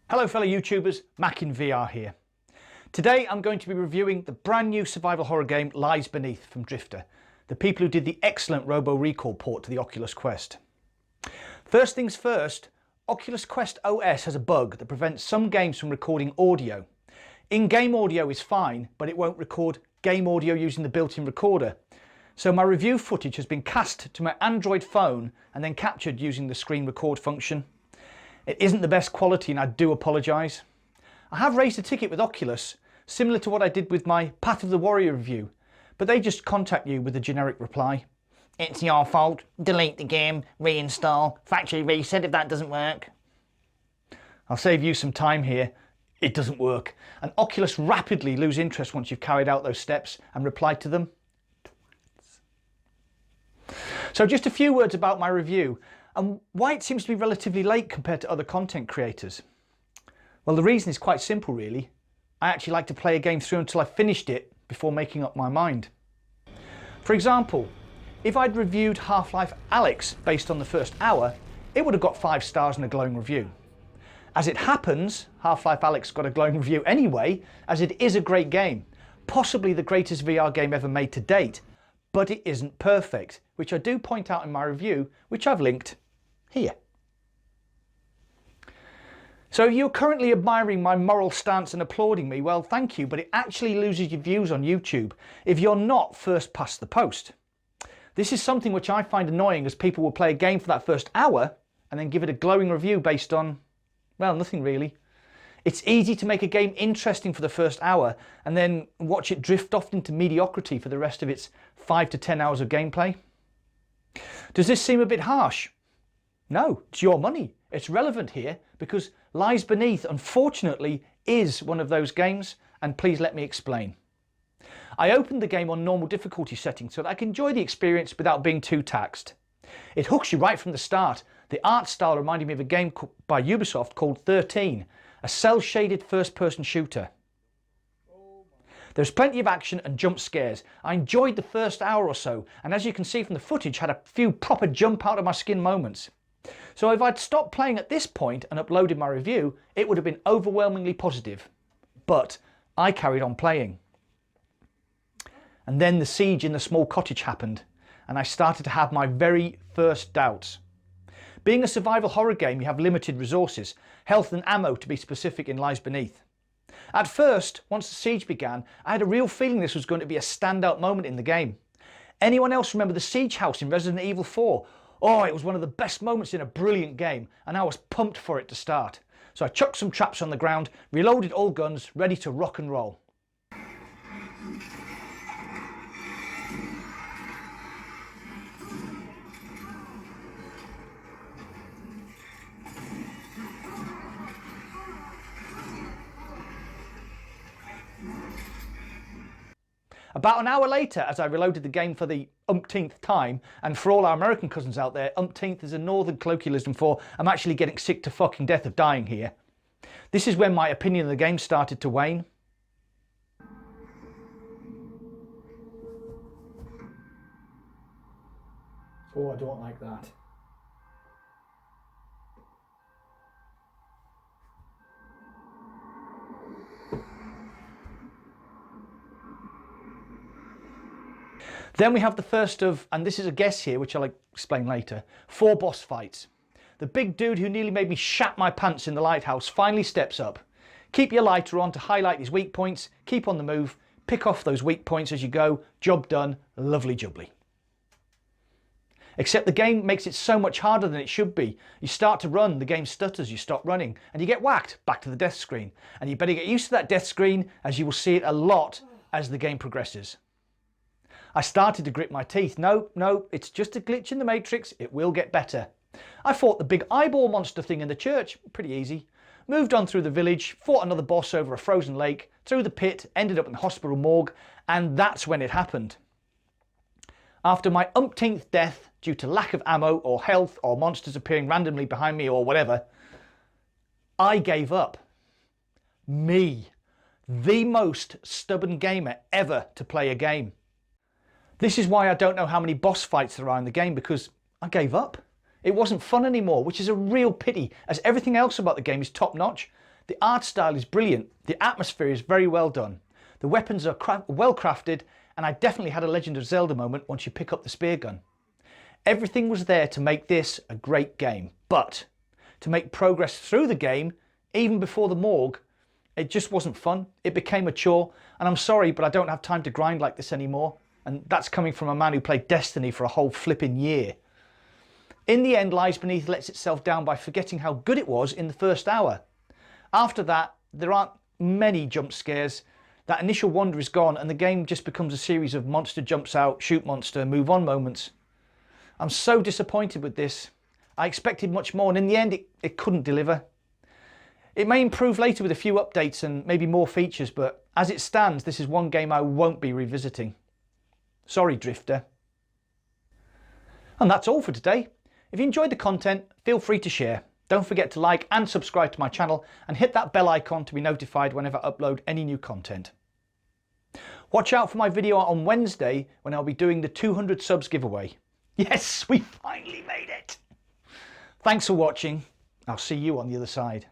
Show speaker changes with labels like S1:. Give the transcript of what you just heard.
S1: Hello fellow YouTubers, Mac in VR here. Today I'm going to be reviewing the brand new survival horror game Lies Beneath from Drifter, the people who did the excellent Robo Recall port to the Oculus Quest. First things first, Oculus Quest OS has a bug that prevents some games from recording audio. In-game audio is fine, but it won't record game audio using the built-in recorder. So my review footage has been cast to my Android phone and then captured using the screen record function. It isn't the best quality and I do apologise. I have raised a ticket with Oculus, similar to what I did with my Path of the Warrior review, but they just contact you with a generic reply. It's your fault, delete the game, reinstall, factory reset if that doesn't work. I'll save you some time here. It doesn't work. And Oculus rapidly lose interest once you've carried out those steps and replied to them. So just a few words about my review and why it seems to be relatively late compared to other content creators. Well, the reason is quite simple really. I actually like to play a game through until I finished it before making up my mind. For example, if I'd reviewed Half-Life Alyx based on the first hour, it would have got 5 stars and a glowing review. As it happens, Half-Life Alyx got a glowing review anyway, as it is a great game, possibly the greatest VR game ever made to date, but it isn't perfect, which I do point out in my review, which I've linked here. So if you're currently admiring my moral stance and applauding me, well thank you, but it actually loses your views on YouTube if you're not first past the post. This is something which I find annoying, as people will play a game for that first hour and then give it a glowing review based on, well, nothing really. It's easy to make a game interesting for the first hour and then watch it drift off into mediocrity for the rest of its 5 to 10 hours of gameplay. Does this seem a bit harsh? No, it's your money. It's relevant here because Lies Beneath, unfortunately, is one of those games, and please let me explain. I opened the game on normal difficulty settings so that I can enjoy the experience without being too taxed. It hooks you right from the start. The art style reminded me of a game by Ubisoft called 13, a cel-shaded first-person shooter. There's plenty of action and jump scares. I enjoyed the first hour or so, and as you can see from the footage, had a few proper jump out of my skin moments. So if I'd stopped playing at this point and uploaded my review, it would have been overwhelmingly positive. But I carried on playing. And then the siege in the small cottage happened, and I started to have my very first doubts. Being a survival horror game, you have limited resources, health and ammo to be specific in Lies Beneath. At first, once the siege began, I had a real feeling this was going to be a standout moment in the game. Anyone else remember the siege house in Resident Evil 4? Oh, it was one of the best moments in a brilliant game, and I was pumped for it to start. So I chucked some traps on the ground, reloaded all guns, ready to rock and roll. About an hour later, as I reloaded the game for the umpteenth time, and for all our American cousins out there, umpteenth is a northern colloquialism for I'm actually getting sick to fucking death of dying here. This is when my opinion of the game started to wane. Oh, I don't like that. Then we have the first of, and this is a guess here which I'll explain later, 4 boss fights. The big dude who nearly made me shat my pants in the lighthouse finally steps up. Keep your lighter on to highlight his weak points, keep on the move, pick off those weak points as you go, job done, lovely jubbly. Except the game makes it so much harder than it should be. You start to run, the game stutters, you stop running, and you get whacked back to the death screen. And you better get used to that death screen, as you will see it a lot as the game progresses. I started to grit my teeth. No, it's just a glitch in the matrix, it will get better. I fought the big eyeball monster thing in the church, pretty easy. Moved on through the village, fought another boss over a frozen lake, through the pit, ended up in the hospital morgue, and that's when it happened. After my umpteenth death, due to lack of ammo or health or monsters appearing randomly behind me or whatever, I gave up. Me, the most stubborn gamer ever to play a game. This is why I don't know how many boss fights there are in the game, because I gave up. It wasn't fun anymore, which is a real pity, as everything else about the game is top notch. The art style is brilliant, the atmosphere is very well done, the weapons are well crafted, and I definitely had a Legend of Zelda moment once you pick up the spear gun. Everything was there to make this a great game, but to make progress through the game, even before the morgue, it just wasn't fun. It became a chore, and I'm sorry, but I don't have time to grind like this anymore. And that's coming from a man who played Destiny for a whole flipping year. In the end, Lies Beneath lets itself down by forgetting how good it was in the first hour. After that, there aren't many jump scares. That initial wonder is gone, and the game just becomes a series of monster jumps out, shoot monster, move on moments. I'm so disappointed with this. I expected much more, and in the end, it couldn't deliver. It may improve later with a few updates and maybe more features, but as it stands, this is one game I won't be revisiting. Sorry, Drifter. And that's all for today. If you enjoyed the content, feel free to share. Don't forget to like and subscribe to my channel and hit that bell icon to be notified whenever I upload any new content. Watch out for my video on Wednesday when I'll be doing the 200 subs giveaway. Yes, we finally made it. Thanks for watching. I'll see you on the other side.